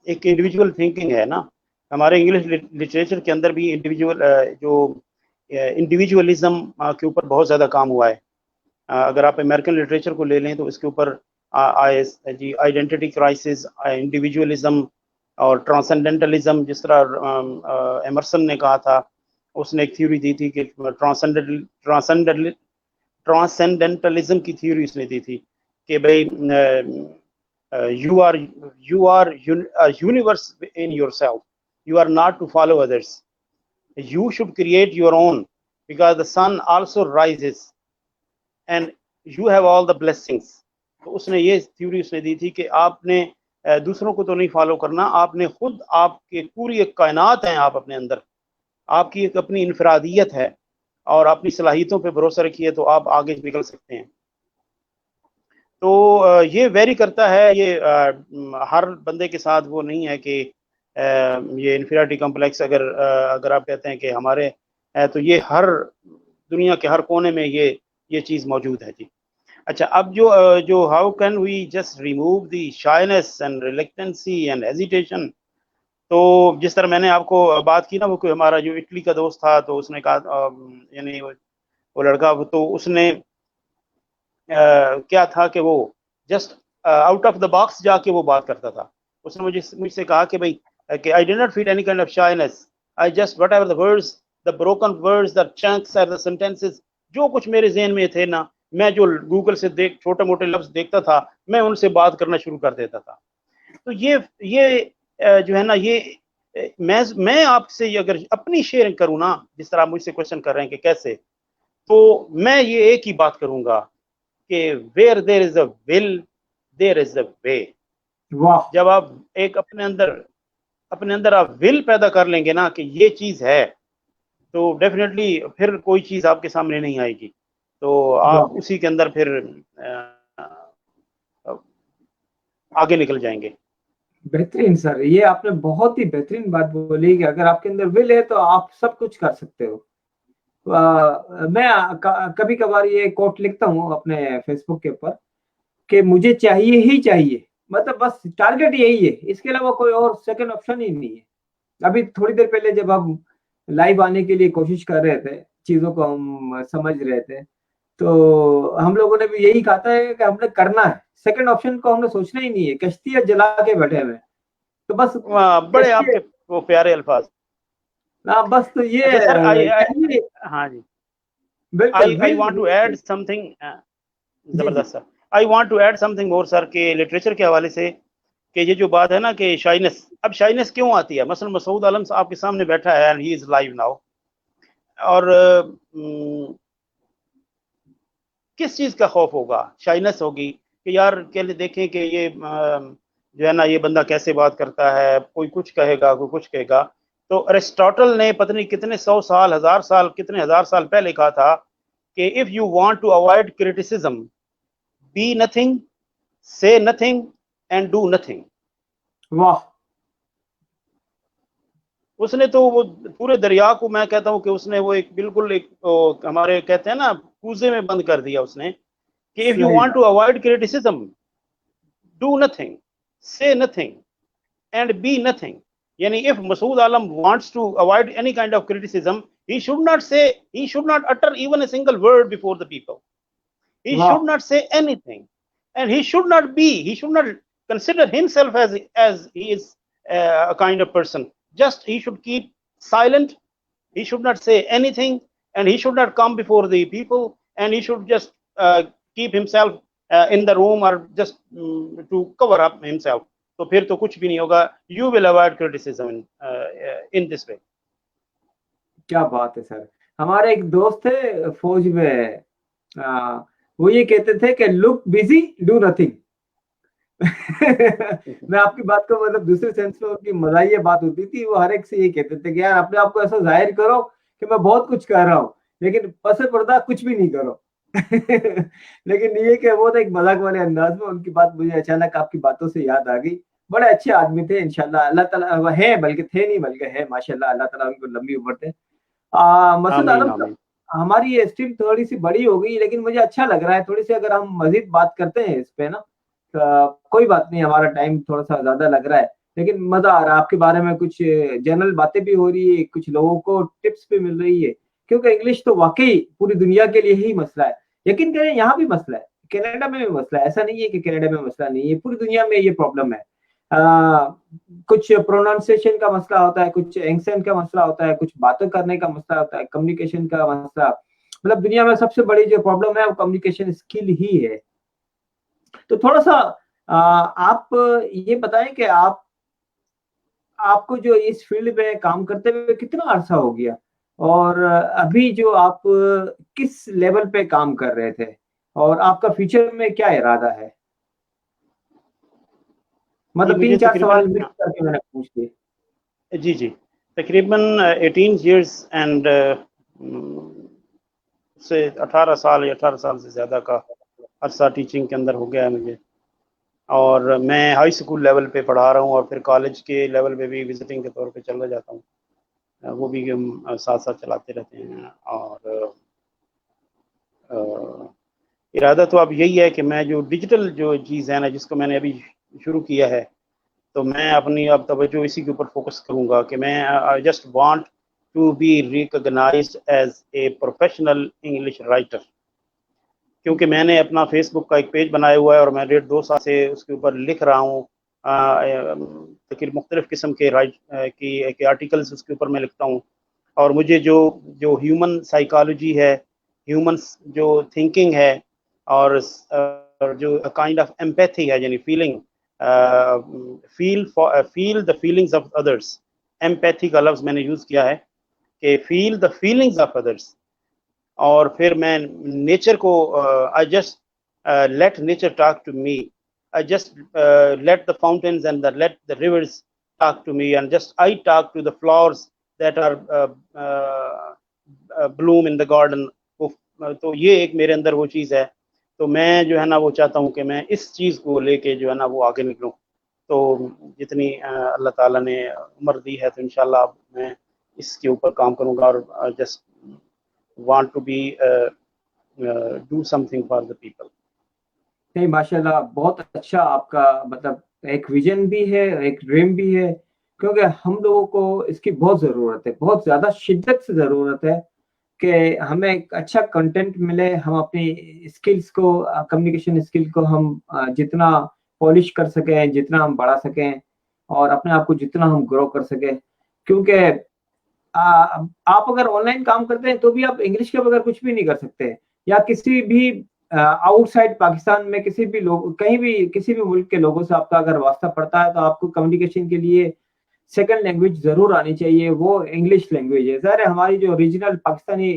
ایک انڈیویجول تھنکنگ ہے نا, ہمارے انگلش لٹریچر کے اندر بھی انڈیویجولزم کے اوپر بہت زیادہ کام ہوا ہے. اگر آپ امریکن لٹریچر کو لے لیں تو اس کے اوپر جی آئیڈینٹی کرائسس, انڈیویجولزم اور ٹرانسینڈنٹلزم, جس طرح ایمرسن نے کہا تھا, اس نے ایک تھیوری دی تھی کہ ٹرانسینڈنٹلزم کی تھیوری اس نے دی تھی کہ بھائی you are universe in yourself, you are not to follow others, you should create your own because the sun also rises and you have all the blessings. تو اس نے یہ تھیوری اس نے دی تھی کہ آپ نے دوسروں کو تو نہیں فالو کرنا, آپ نے خود, آپ کے پوری ایک کائنات ہیں آپ اپنے اندر, آپ کی ایک اپنی انفرادیت ہے, اور اپنی صلاحیتوں پہ بھروسہ رکھیے تو آپ آگے نکل سکتے ہیں. تو یہ ویری کرتا ہے, یہ ہر بندے کے ساتھ وہ نہیں ہے کہ یہ انفیریٹی کمپلیکس اگر آپ کہتے ہیں کہ ہمارے تو یہ ہر دنیا کے ہر کونے میں یہ چیز موجود ہے. جی اچھا, اب جو how can we just remove the shyness and reluctancy and hesitation. تو جس طرح میں نے آپ کو بات کی نا, وہ کوئی ہمارا جو اٹلی کا دوست تھا, تو اس نے کہا یعنی وہ لڑکا, تو اس نے کیا تھا کہ وہ just out of the box جا کے وہ بات کرتا تھا. اس نے مجھ سے کہا کہ بھائی کہ I did not feel any kind of shyness, I just whatever the words, the broken words, the chunks or the sentences, جو کچھ میرے ذہن میں تھے نا, میں جو گوگل سے چھوٹے موٹے لفظ دیکھتا تھا, میں ان سے بات کرنا شروع کر دیتا تھا. تو یہ جو ہے نا, یہ میں آپ سے اگر اپنی شیئرنگ کروں نا، جس طرح آپ مجھ سے کوشچن کر رہے ہیں کہ کیسے، تو میں یہ ایک ہی بات کروں گا کہ ویئر دیر از اے ول دیر از اے وے. واہ جب آپ ایک اپنے اندر آپ ول پیدا کر لیں گے نا کہ یہ چیز ہے، تو ڈیفینیٹلی پھر کوئی چیز آپ کے سامنے نہیں آئے گی، تو آپ واہ، اسی کے اندر پھر آگے نکل جائیں گے. بہترین سر، یہ آپ نے بہت ہی بہترین بات بولی کہ اگر آپ کے اندر ول ہے تو آپ سب کچھ کر سکتے ہو. میں کبھی کبھار یہ کوٹ لکھتا ہوں اپنے فیس بک کے اوپر کہ مجھے چاہیے ہی چاہیے، مطلب بس ٹارگیٹ یہی ہے، اس کے علاوہ کوئی اور سیکنڈ آپشن ہی نہیں ہے. ابھی تھوڑی دیر پہلے جب ہم لائیو آنے کے لیے کوشش کر رہے تھے، چیزوں کو ہم سمجھ رہے تھے، تو ہم لوگوں نے بھی یہی کہا ہے کہ ہم نے کرنا ہے، سیکنڈ آپشن کو ہم نے سوچنا ہی نہیں ہے. کشتی جلا کے بیٹھے ہوئے تو بس بڑے آپ کشتی، کے وہ پیارے الفاظ. بس تو یہ اچھا سر، چاہیے. ہاں جی، بالکل I want to add something. جی جی زبردست سر. I want to add something more سر کہ لٹریچر کے حوالے سے کہ یہ جو بات ہے نا کہ شائنس، اب شائنس کیوں آتی ہے؟ مثلا مسعود عالم آپ کے سامنے بیٹھا ہے and he is live now، اور کس چیز کا خوف ہوگا؟ شائنس ہوگی کہ یار کہ دیکھیں کہ یہ جو ہے نا یہ بندہ کیسے بات کرتا ہے، کوئی کچھ کہے گا کوئی کچھ کہے گا. تو ارسطاٹل نے پتہ نہیں کتنے 100 سال 1000 سال کتنے ہزار سال پہلے کہا تھا کہ if you want to avoid criticism be nothing, say nothing and do nothing. واہ، اس نے تو وہ پورے دریا کو، میں کہتا ہوں کہ اس نے وہ ایک بالکل ایک ہمارے کہتے ہیں نا کوزے میں بند کر دیا اس نے کہ if you صحیح want بات. to avoid criticism do nothing, say nothing and be nothing. Yani if Masood Alam wants to avoid any kind of criticism, he should not utter even a single word before the people. He واہ should not say anything, and he should not consider himself as he is a kind of person. Just he should keep silent. He should not say anything, and he should not come before the people, and he should just keep himself in the room or just to cover up himself. تو پھر تو کچھ بھی نہیں ہوگا. You will avoid criticism in this way. کیا بات ہے سر. ہمارے ایک دوست تھے فوج میں، وہ یہ کہتے تھے کہ لک بزی ڈو نتھنگ. میں آپ کی بات کو مطلب دوسرے سینس میں ان کی مزاحیہ بات ہوتی تھی، وہ ہر ایک سے یہ کہتے تھے کہ یار اپنے آپ کو ایسا ظاہر کرو کہ میں بہت کچھ کر رہا ہوں، لیکن پس پردہ کچھ بھی نہیں کرو. لیکن یہ کہ وہ تو ایک مذاق والے انداز میں، ان کی بات مجھے اچانک آپ کی باتوں سے یاد آ گئی. بڑے اچھے آدمی تھے، انشاءاللہ اللہ تعالیٰ ہے، بلکہ تھے نہیں بلکہ ہے، ماشاءاللہ اللہ تعالیٰ ان کو لمبی عمر دے. مسعود آمین عالم آمین. صاحب، ہماری یہ اسٹریم تھوڑی سی بڑی ہو گئی، لیکن مجھے اچھا لگ رہا ہے تھوڑی سی اگر ہم مزید بات کرتے ہیں اس پہ نا. کوئی بات نہیں، ہمارا ٹائم تھوڑا سا زیادہ لگ رہا ہے، لیکن مزہ آ رہا ہے. آپ کے بارے میں کچھ جنرل باتیں بھی ہو رہی ہے، کچھ لوگوں کو ٹپس بھی مل رہی ہے، کیونکہ انگلش تو واقعی پوری دنیا کے لیے ہی مسئلہ ہے. یقین کریں یہاں بھی مسئلہ ہے، کینیڈا میں بھی مسئلہ ہے، ایسا نہیں ہے کہ کینیڈا میں مسئلہ نہیں ہے، پوری دنیا میں یہ پرابلم ہے. کچھ پروننسیشن کا مسئلہ ہوتا ہے، کچھ اینسنٹ کا مسئلہ ہوتا ہے، کچھ باتیں کرنے کا مسئلہ ہوتا ہے، کمیونیکیشن کا مسئلہ. مطلب دنیا میں سب سے بڑی جو پرابلم ہے وہ کمیونیکیشن اسکل ہی ہے. تو تھوڑا سا آپ یہ بتائیں کہ آپ کو جو اس فیلڈ میں کام کرتے ہوئے کتنا عرصہ ہو گیا، اور ابھی جو آپ کس لیول پہ کام کر رہے تھے، اور آپ کا فیوچر میں کیا ارادہ ہے؟ جی مطلب مجھے 3-4 تقریباً، سوال مکس کر کے میں نے پوچھ لیے. جی تقریباً 18 ایئرس اینڈ سے 18 سال یا 18 سال سے زیادہ کا عرصہ ٹیچنگ کے اندر ہو گیا ہے مجھے. اور میں ہائی اسکول لیول پہ پڑھا رہا ہوں، اور پھر کالج کے لیول پہ بھی وزٹنگ کے طور پہ چلا جاتا ہوں. وہ بھی ہم ساتھ ساتھ چلاتے رہتے ہیں. اور ارادہ تو اب یہی ہے کہ میں جو ڈیجیٹل جو چیز ہے نا جس کو میں نے ابھی شروع کیا ہے، تو میں اپنی اب توجہ اسی کے اوپر فوکس کروں گا کہ میں I just want to be recognised as a professional English writer. کیونکہ میں نے اپنا فیس بک کا ایک پیج بنایا ہوا ہے، اور میں 1.5-2 سال سے اس کے اوپر لکھ رہا ہوں. مختلف قسم کے آرٹیکلس اس کے اوپر میں لکھتا ہوں. اور مجھے جو ہیومن سائیکالوجی ہے، ہیومن جو تھنکنگ ہے، اور جو کائنڈ آف ایمپیتھی ہے، یعنی feel the feelings of others, empathy کا لفظ میں نے یوز کیا ہے کہ فیل دا فیلنگز آف ادرس. اور پھر میں نیچر کو I just let nature talk to me. I just let the fountains and let the rivers talk to me, and just I talk to the flowers that are bloom in the garden. تو یہ ایک میرے اندر وہ چیز ہے. تو میں جو ہے نا وہ چاہتا ہوں کہ میں اس چیز کو لے کے جو ہے نا وہ آگے نکلوں. تو جتنی اللہ تعالیٰ نے عمر دی ہے تو انشاءاللہ میں اس کے اوپر کام کروں گا اور just want to be do something for the people. نہیں ماشاءاللہ بہت اچھا آپ کا مطلب ایک ویژن بھی ہے, ایک ڈریم بھی ہے, کیونکہ ہم لوگوں کو اس کی بہت ضرورت ہے, بہت زیادہ شدت سے ضرورت ہے کہ ہمیں ایک اچھا کنٹینٹ ملے. ہم اپنی اسکلز کو, کمیونیکیشن اسکل کو ہم جتنا پالش کر سکیں, جتنا ہم بڑھا سکیں, اور اپنے آپ کو جتنا ہم گرو کر سکیں. کیونکہ آپ اگر آن لائن کام کرتے ہیں تو بھی آپ انگلش کے بغیر کچھ بھی نہیں کر سکتے, یا کسی بھی آؤٹ سائڈ پاکستان میں کسی بھی لوگ, کہیں بھی کسی بھی ملک کے لوگوں سے آپ کا اگر واسطہ پڑتا ہے تو آپ کو کمیونیکیشن کے لیے سیکنڈ لینگویج ضرور آنی چاہیے, وہ انگلش لینگویج ہے. ظاہر ہے ہماری جو ریجنل پاکستانی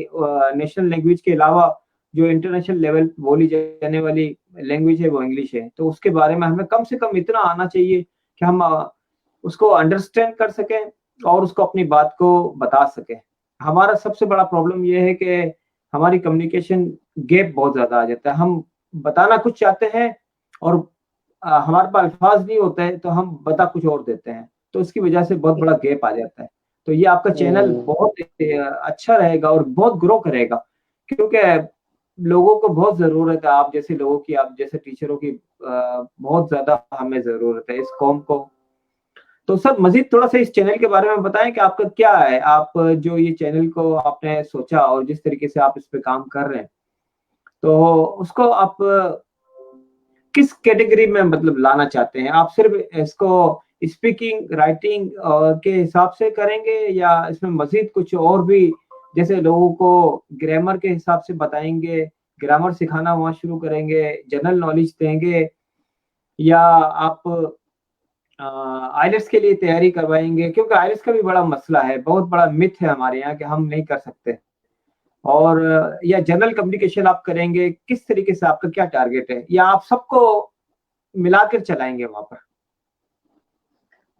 نیشنل لینگویج کے علاوہ جو انٹرنیشنل لیول بولی جانے والی لینگویج ہے وہ انگلش ہے, تو اس کے بارے میں ہمیں کم سے کم اتنا آنا چاہیے کہ ہم اس کو انڈرسٹینڈ کر سکیں اور اس کو اپنی بات کو بتا سکیں. ہمارا سب سے بڑا پرابلم یہ ہے کہ ہماری کمیونیکیشن گیپ بہت زیادہ آ جاتا ہے. ہم بتانا کچھ چاہتے ہیں اور ہمارے پاس الفاظ نہیں ہوتے ہیں تو ہم بتا کچھ اور دیتے ہیں, تو اس کی وجہ سے بہت بڑا گیپ آ جاتا ہے. تو یہ آپ کا چینل بہت اچھا رہے گا اور بہت گرو کرے گا, کیونکہ لوگوں کو بہت ضرورت ہے آپ جیسے لوگوں کی, آپ جیسے ٹیچروں کی بہت زیادہ ہمیں ضرورت ہے اس قوم کو. تو سر مزید تھوڑا سا اس چینل کے بارے میں بتائیں کہ آپ کا کیا ہے, آپ جو یہ چینل کو آپ نے سوچا اور جس طریقے سے آپ اس پہ کام کر رہے ہیں, تو اس کو آپ کس کیٹیگری میں مطلب لانا چاہتے ہیں؟ آپ صرف اس کو اسپیکنگ رائٹنگ کے حساب سے کریں گے, یا اس میں مزید کچھ اور بھی, جیسے لوگوں کو گرامر کے حساب سے بتائیں گے, گرامر سکھانا وہاں شروع کریں گے, جنرل نالج دیں گے, یا آپ آئلٹس کے لیے تیاری کروائیں گے؟ کیونکہ آئلٹس کا بھی بڑا مسئلہ ہے, بہت بڑا متھ ہے ہمارے یہاں کہ ہم نہیں کر سکتے, اور یا جنرل کمیونیکیشن آپ کریں گے؟ کس طریقے سے آپ کا کیا ٹارگیٹ ہے, یا آپ سب کو ملا کر چلائیں گے وہاں پر؟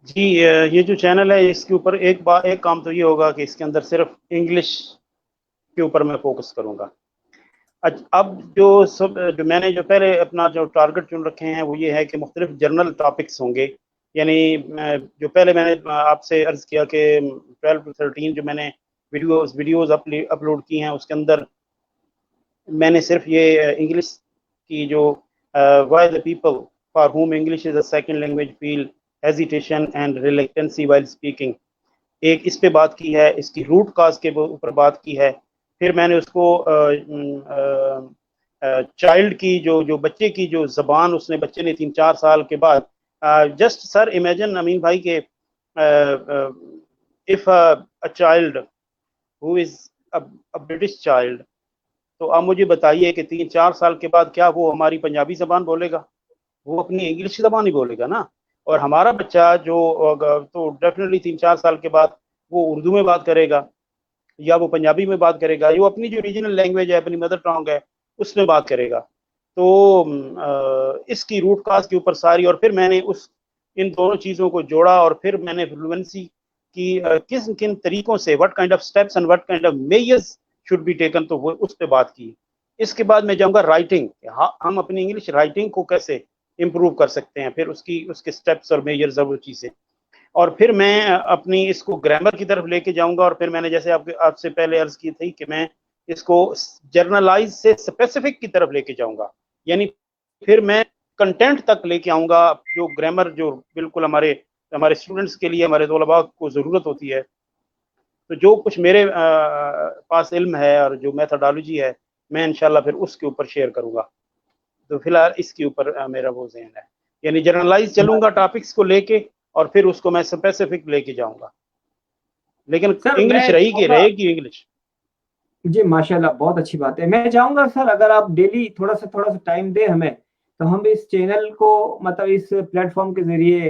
جی یہ جو چینل ہے اس کے اوپر ایک کام تو یہ ہوگا کہ اس کے اندر صرف انگلش کے اوپر میں فوکس کروں گا. اب جو میں نے جو پہلے اپنا جو ٹارگٹ چن رکھے ہیں وہ یہ ہے کہ مختلف جرنل ٹاپکس ہوں گے. یعنی جو پہلے میں نے آپ سے عرض کیا کہ 12 to 13 جو میں نے ویڈیوز اپلوڈ کی ہیں اس کے اندر میں نے صرف یہ انگلش کی جو why the people for whom English is a second language feel hesitation and reluctancy while speaking, ایک اس پہ بات کی ہے, اس کی روٹ کاز کے اوپر بات کی ہے. پھر میں نے اس کو چائلڈ کی جو بچے کی جو زبان اس نے بچے نے 3-4 سال کے بعد جسٹ سر امیجن امین بھائی کہ if a child who is a British child, تو آپ مجھے بتائیے کہ 3-4 سال کے بعد کیا وہ ہماری پنجابی زبان بولے گا؟ وہ اپنی انگلش زبان ہی بولے گا نا. اور ہمارا بچہ جو تو ڈیفینیٹلی 3-4 سال کے بعد وہ اردو میں بات کرے گا, یا وہ پنجابی میں بات کرے گا, یا وہ اپنی جو ریجنل لینگویج ہے, اپنی مدر ٹانگ ہے, اس میں بات کرے گا. تو اس کی روٹ کاز کے اوپر ساری, اور پھر میں نے ان دونوں چیزوں کو جوڑا, اور پھر میں نے فلوئنسی کی کن طریقوں سے what kind of steps and what kind of measures should be taken, تو وہ اس پہ بات کی. اس کے بعد میں جاؤں گا رائٹنگ, ہم اپنی انگلش رائٹنگ کو کیسے امپروو کر سکتے ہیں, پھر اس کے سٹیپس اور میجرز اور وہ چیزیں. اور پھر میں اپنی اس کو گرامر کی طرف لے کے جاؤں گا, اور پھر میں نے جیسے آپ سے پہلے عرض کی تھی کہ میں اس کو جرنلائز سے اسپیسیفک کی طرف لے کے جاؤں گا. یعنی پھر میں کنٹینٹ تک لے کے آؤں گا جو گرامر جو بالکل ہمارے اسٹوڈنٹس کے لیے, ہمارے طلباء کو ضرورت ہوتی ہے. تو جو کچھ میرے پاس علم ہے اور جو میتھڈالوجی ہے, میں انشاءاللہ پھر اس کے اوپر شیئر کروں گا. تو فی الحال اس کے اوپر میرا وہ ذہن ہے, یعنی جرنلائز چلوں گا ٹاپکس کو لے کے, اور پھر اس کو میں اسپیسیفک لے کے جاؤں گا, لیکن انگلش رہے گی انگلش. جی ماشاءاللہ بہت اچھی بات ہے. میں چاہوں گا سر اگر آپ ڈیلی تھوڑا سا ٹائم دیں ہمیں, تو ہم اس چینل کو مطلب اس پلیٹ فارم کے ذریعے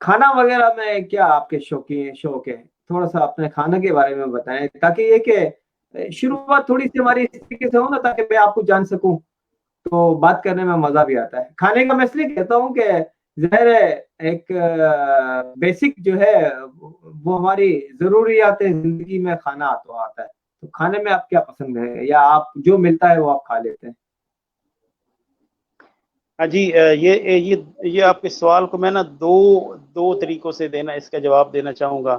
کھانا وغیرہ میں کیا آپ کے شوق ہے؟ تھوڑا سا اپنے کھانا کے بارے میں بتائیں، تاکہ یہ کہ شروعات تھوڑی سی ہماری اس طریقے سے ہو نا، تاکہ میں آپ کو جان سکوں، تو بات کرنے میں مزہ بھی آتا ہے۔ کھانے کا میں اس لیے کہتا ہوں کہ ظاہر ہے ایک بیسک جو ہے وہ ہماری ضروریات زندگی میں کھانا تو آتا ہے، تو کھانے میں آپ کیا پسند ہے، یا آپ جو ملتا ہے وہ آپ کھا لیتے ہیں؟ ہاں جی، یہ آپ کے سوال کو میں نا دو طریقوں سے اس کا جواب دینا چاہوں گا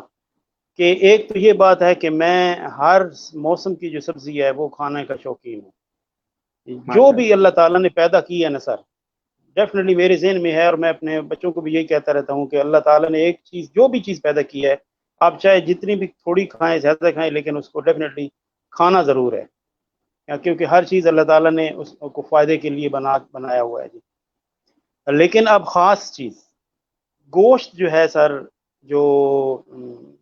کہ ایک تو یہ بات ہے کہ میں ہر موسم کی جو سبزی ہے وہ کھانے کا شوقین ہوں، جو ماشاء بھی اللہ۔ اللہ تعالیٰ نے پیدا کی ہے نا سر، ڈیفینیٹلی میرے ذہن میں ہے، اور میں اپنے بچوں کو بھی یہی کہتا رہتا ہوں کہ اللہ تعالیٰ نے ایک چیز، جو بھی چیز پیدا کی ہے، آپ چاہے جتنی بھی تھوڑی کھائیں زیادہ کھائیں، لیکن اس کو ڈیفینیٹلی کھانا ضرور ہے، کیونکہ ہر چیز اللہ تعالیٰ نے اس کو فائدے کے لیے بنایا ہوا ہے جی۔ لیکن اب خاص چیز گوشت جو ہے سر، جو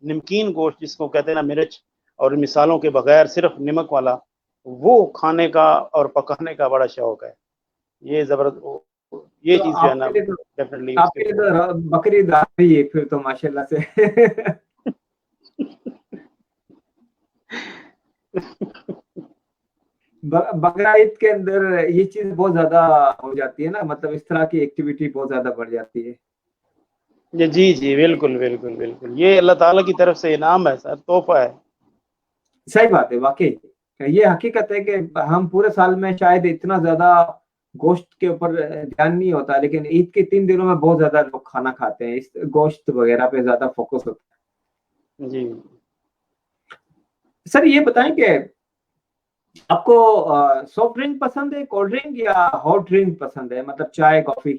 نمکین گوشت جس کو کہتے ہیں نا، مرچ اور مثالوں کے بغیر صرف نمک والا، وہ کھانے کا اور پکانے کا بڑا شوق ہے۔ یہ زبردست، یہ تو چیز جو ہے آپ نا کے لیے تو ڈیفینیٹلی اس آپ کے کے لیے اوپر تو بقرعید آ رہی ہے پھر تو ماشاء اللہ سے۔ بقرعید کے اندر یہ چیز بہت زیادہ ہو جاتی ہے نا، مطلب اس طرح کی ایکٹیویٹی بہت زیادہ بڑھ جاتی ہے۔ جی جی، بالکل بالکل بالکل، یہ اللہ تعالیٰ کی طرف سے انعام ہے سر، تحفہ ہے۔ صحیح بات ہے، واقعی یہ حقیقت ہے کہ ہم پورے سال میں شاید اتنا زیادہ گوشت کے اوپر دھیان نہیں ہوتا، لیکن عید کے 3 دنوں میں بہت زیادہ لوگ کھانا کھاتے ہیں، اس گوشت وغیرہ پہ زیادہ فوکس ہوتا جی ہے۔ سر یہ بتائیں کہ آپ کو سافٹ ڈرنک پسند ہے، کولڈ ڈرنک، یا ہاٹ ڈرنک پسند ہے، مطلب چائے کافی؟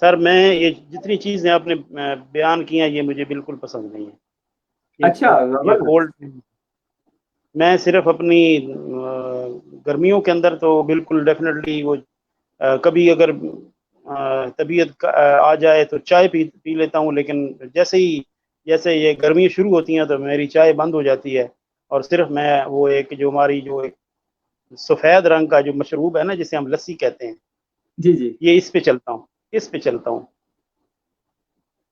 سر، میں یہ جتنی چیزیں آپ نے بیان کی ہیں یہ مجھے بالکل پسند نہیں ہے، اچھا، یہ زبردست۔ کولڈ، میں صرف اپنی گرمیوں کے اندر تو بالکل ڈیفینیٹلی وہ کبھی اگر طبیعت آ جائے تو چائے پی لیتا ہوں، لیکن جیسے یہ گرمیاں شروع ہوتی ہیں تو میری چائے بند ہو جاتی ہے، اور صرف میں وہ ایک جو ہماری جو ایک سفید رنگ کا جو مشروب ہے نا جسے ہم لسی کہتے ہیں، جی جی، یہ اس پہ چلتا ہوں۔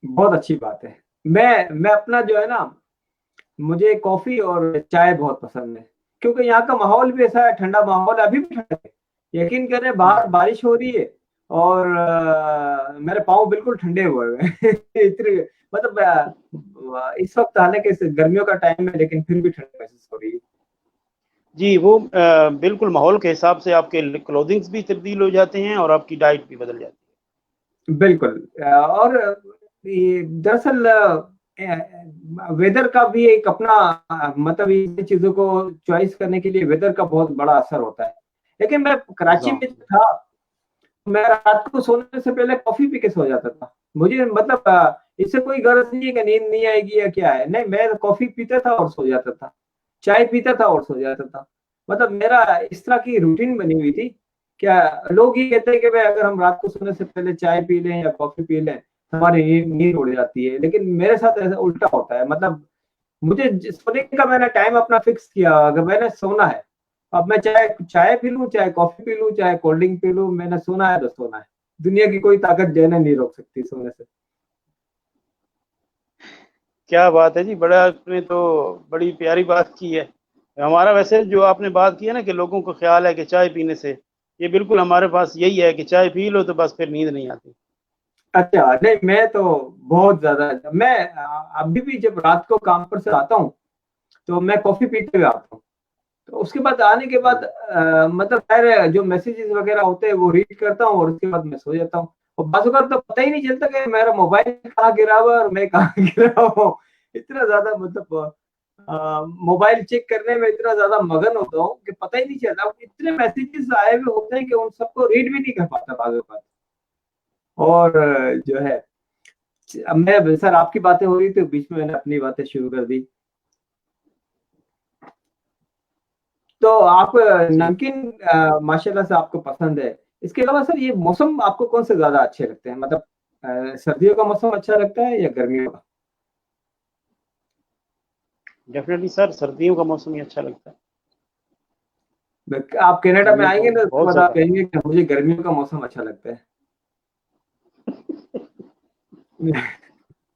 بہت اچھی بات ہے۔ میں اپنا جو ہے نا، مجھے کافی اور چائے بہت پسند ہے، کیونکہ یہاں کا ماحول بھی ایسا ہے، ٹھنڈا ماحول ابھی بھی ٹھنڈا ہے، یقین کریں باہر بارش ہو رہی ہے اور میرے پاؤں بالکل ٹھنڈے ہوئے ہوئے ہیں۔ مطلب اس وقت حالانکہ گرمیوں کا ٹائم ہے، لیکن پھر بھی ٹھنڈ محسوس ہو رہی ہے۔ جی، وہ بالکل ماحول کے حساب سے آپ کے کلودنگز بھی تبدیل ہو جاتے ہیں اور آپ کی ڈائٹ بھی بدل جاتی بالکل، اور دراصل ویدر کا بھی ایک اپنا مطلب ان چیزوں کو چوائس کرنے کے لیے ویدر کا بہت بڑا اثر ہوتا ہے، لیکن میں ہے۔ کراچی میں تھا، میں رات کو سونے سے پہلے کافی پی کے سو جاتا تھا، مجھے مطلب اس سے کوئی غرض نہیں ہے کہ نیند نہیں آئے گی یا کیا ہے، نہیں، میں کافی پیتا تھا اور سو جاتا تھا، چائے پیتا تھا اور سو جاتا تھا، مطلب میرا اس طرح کی روٹین بنی ہوئی تھی۔ کیا لوگ یہ کہتے ہیں کہ اگر ہم رات کو سونے سے پہلے چائے پی لیں یا کافی پی لیں ہماری نیند اڑ جاتی ہے، لیکن میرے ساتھ ایسا الٹا ہوتا ہے، مطلب مجھے سونے کا میں نے ٹائم اپنا فکس کیا، اگر میں نے سونا ہے، اب میں چاہے چائے پی لوں، چاہے کافی پی لوں، چاہے کولڈ ڈرنک پی لوں، میں نے سونا ہے تو سونا ہے، دنیا کی کوئی طاقت جو ہے نا نہیں روک سکتی سونے سے۔ کیا بات ہے جی، بڑا آپ نے تو بڑی پیاری بات کی ہے۔ ہمارا ویسے جو آپ نے بات کی ہے نا کہ لوگوں کو خیال ہے کہ چائے پینے سے، یہ بالکل ہمارے پاس یہی ہے کہ چائے پی لو تو بس پھر نیند نہیں آتی۔ اچھا نہیں، میں تو بہت زیادہ، میں ابھی بھی جب رات کو کام پر سے آتا ہوں تو میں کافی پیتے ہوئے آتا ہوں، تو اس کے بعد آنے کے بعد مطلب خیر جو میسیجز وغیرہ ہوتے ہیں وہ ریڈ کرتا ہوں اور اس کے بعد میں سو جاتا ہوں، اور بعض اوقات تو پتہ ہی نہیں چلتا کہ میرا موبائل کہاں گرا ہوا ہے اور میں کہاں گرا ہوں، اتنا زیادہ مطلب موبائل چیک کرنے میں اتنا زیادہ مگن ہوتا ہوں کہ پتہ ہی نہیں چلتا، اتنے میسیجز آئے ہوئے ہوتے ہیں کہ ان سب کو ریڈ بھی نہیں کر پاتا بعض اوقات، اور جو ہے اب میں سر آپ کی باتیں ہو رہی تھی بیچ میں نے اپنی باتیں شروع کر دی، تو آپ جی نمکین ماشاء اللہ سے آپ کو پسند ہے، اس کے علاوہ سر یہ موسم آپ کو کون سے زیادہ اچھے لگتے ہیں، مطلب سردیوں کا موسم اچھا لگتا ہے یا گرمیوں کا؟ ڈیفینیٹلی سر، سردیوں کا موسم ہی اچھا لگتا ہے، آپ کینیڈا میں سردیوں آئیں کو گے نا، اس کے بہت بعد آپ زیادہ۔ کہیں گے کہ مجھے گرمیوں کا موسم اچھا لگتا ہے۔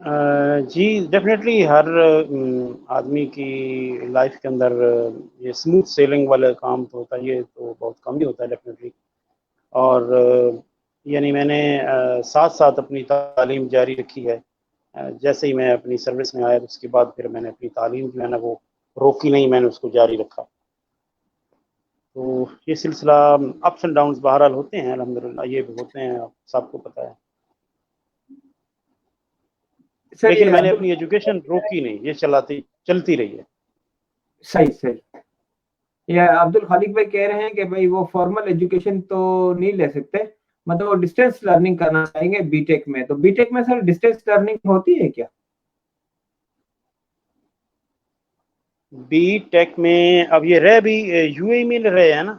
جی ڈیفینیٹلی ہر آدمی کی لائف کے اندر یہ اسموتھ سیلنگ والا کام تو ہوتا ہے، یہ تو بہت کم ہی ہوتا ہے ڈیفینیٹلی. اور یعنی میں نے ساتھ ساتھ اپنی تعلیم جاری رکھی ہے. جیسے ہی میں اپنی سروس میں آیا اس کے بعد پھر میں نے اپنی تعلیم جو ہے نا وہ روکی نہیں، میں نے اس کو جاری رکھا. تو یہ سلسلہ اپس اینڈ ڈاؤنس بہرحال ہوتے ہیں، الحمدللہ یہ بھی ہوتے ہیں، سب کو پتہ ہے. سر لیکن یہ میں نے اپنی ایجوکیشن روکی نہیں، یہ چلتی رہی ہے. صحیح. یہ عبد الخالق بھائی کہہ رہے ہیں کہ بھائی وہ فارمل ایجوکیشن تو نہیں لے سکتے، مطلب وہ ڈسٹینس لرننگ کرنا چاہیں گے بی ٹیک میں. تو بی ٹیک میں سر ڈسٹینس لرننگ ہوتی ہے کیا؟ بی ٹیک میں اب یہ رہ بھی یو اے میں رہے ہیں نا،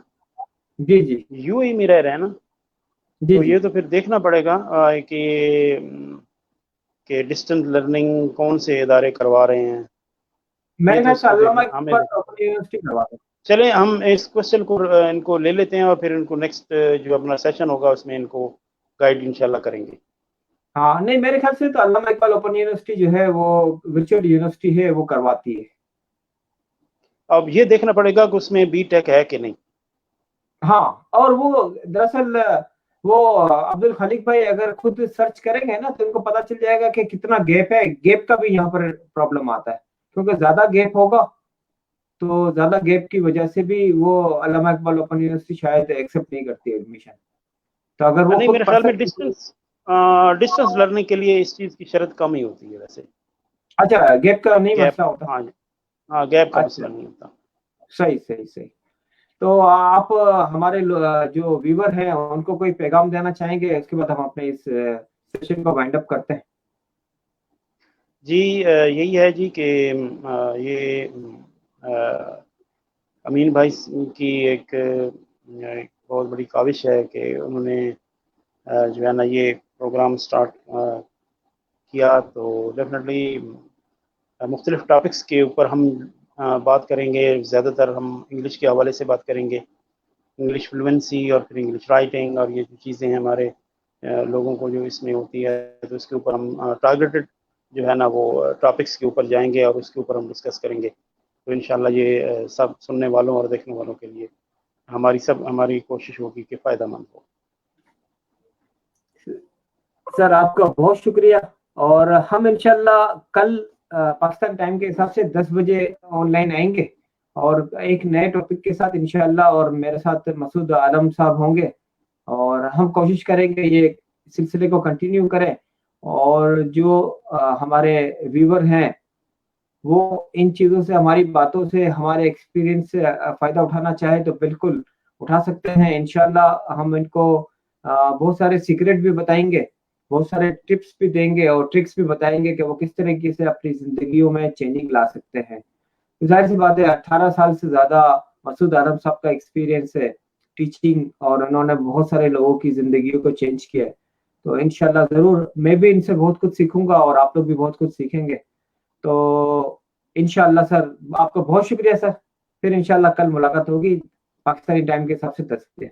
جی یو اے میں رہ رہے ہیں نا، تو جی یہ تو پھر دیکھنا پڑے گا کہ ڈسٹنس لرننگ کون سے ادارے کروا رہے ہیں. میں یہ تو نے اس کو علامہ ہمیں اقبال اپنی یونیورسٹی کروا دوں. چلیں ہم اس کوشچن کو ان کو لے لیتے ہیں، اور پھر ان کو نیکسٹ جو اپنا سیشن ہوگا اس میں ان کو گائیڈ انشاءاللہ کریں گے. ہاں نہیں، میرے خیال سے تو علامہ اقبال اوپن یونیورسٹی جو ہے وہ ورچوئل یونیورسٹی ہے، وہ کرواتی ہے. اب یہ دیکھنا پڑے گا کہ اس میں بی ٹیک ہے کہ نہیں. ہاں، اور وہ دراصل وہ عبد الخالق بھائی اگر خود سرچ کریں گے نا تو ان کو پتا چل جائے گا کہ کتنا گیپ ہے. گیپ کا بھی یہاں پر پرابلم آتا ہے، کیونکہ زیادہ گیپ ہوگا تو زیادہ گیپ کی وجہ سے بھی وہ علامہ اقبال اوپن یونیورسٹی شاید ایکسیپٹ نہیں کرتی ایڈمیشن. تو اگر وہ نہیں، خود میرے خیال میں پرسن، ڈسٹنس لرننگ کے لیے اس چیز کی شرط کم ہی ہوتی ہے ویسے. اچھا گیپ کا نہیں گیپ، مسئلہ ہوتا. ہاں گیپ کا اچھا مسئلہ نہیں ہوتا. صحیح. تو آپ ہمارے جو ویور ہیں ان کو کوئی پیغام دینا چاہیں گے؟ اس کے بعد ہم اپنے اس سیشن کو وائنڈ اپ کرتے ہیں. جی یہی ہے جی کہ یہ امین بھائی کی ایک بہت بڑی کاوش ہے کہ انہوں نے جو ہے نا یہ پروگرام سٹارٹ کیا. تو ڈیفینیٹلی مختلف ٹاپکس کے اوپر ہم بات کریں گے. زیادہ تر ہم انگلش کے حوالے سے بات کریں گے، انگلش فلوئنسی اور پھر انگلش رائٹنگ، اور یہ جو چیزیں ہیں ہمارے لوگوں کو جو اس میں ہوتی ہے، تو اس کے اوپر ہم ٹارگیٹڈ جو ہے نا وہ ٹاپکس کے اوپر جائیں گے اور اس کے اوپر ہم ڈسکس کریں گے. تو انشاءاللہ یہ سب سننے والوں اور دیکھنے والوں کے لیے ہماری کوشش ہوگی کہ فائدہ مند ہو. سر آپ کا بہت شکریہ، اور ہم انشاءاللہ کل پاکستان ٹائم کے حساب سے 10 بجے آن لائن آئیں گے، اور ایک نئے ٹاپک کے ساتھ انشاءاللہ. اور میرے ساتھ مسعود عالم صاحب ہوں گے، اور ہم کوشش کریں گے یہ سلسلے کو کنٹینیو کریں. اور جو ہمارے ویور ہیں وہ ان چیزوں سے، ہماری باتوں سے، ہمارے ایکسپیرینس سے فائدہ اٹھانا چاہے تو بالکل اٹھا سکتے ہیں. انشاءاللہ ہم ان کو بہت سارے سیکرٹ بھی بتائیں گے، بہت سارے ٹپس بھی دیں گے اور ٹرکس بھی بتائیں گے کہ وہ کس طریقے سے اپنی زندگیوں میں چینجنگ لا سکتے ہیں. ظاہر سی بات ہے 18 سال سے زیادہ مسعود عالم صاحب کا ایکسپیرینس ہے ٹیچنگ، اور انہوں نے بہت سارے لوگوں کی زندگیوں کو چینج کیا ہے. تو انشاءاللہ ضرور میں بھی ان سے بہت کچھ سیکھوں گا اور آپ لوگ بھی بہت کچھ سیکھیں گے. تو انشاءاللہ سر آپ کا بہت شکریہ سر. پھر انشاءاللہ کل ملاقات ہوگی پاکستانی ٹائم کے حساب سے 10 بجے.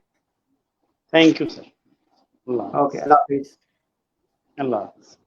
Thank you sir. Allah okay, حافظ. اللہ حافظ. اللہ حافظ.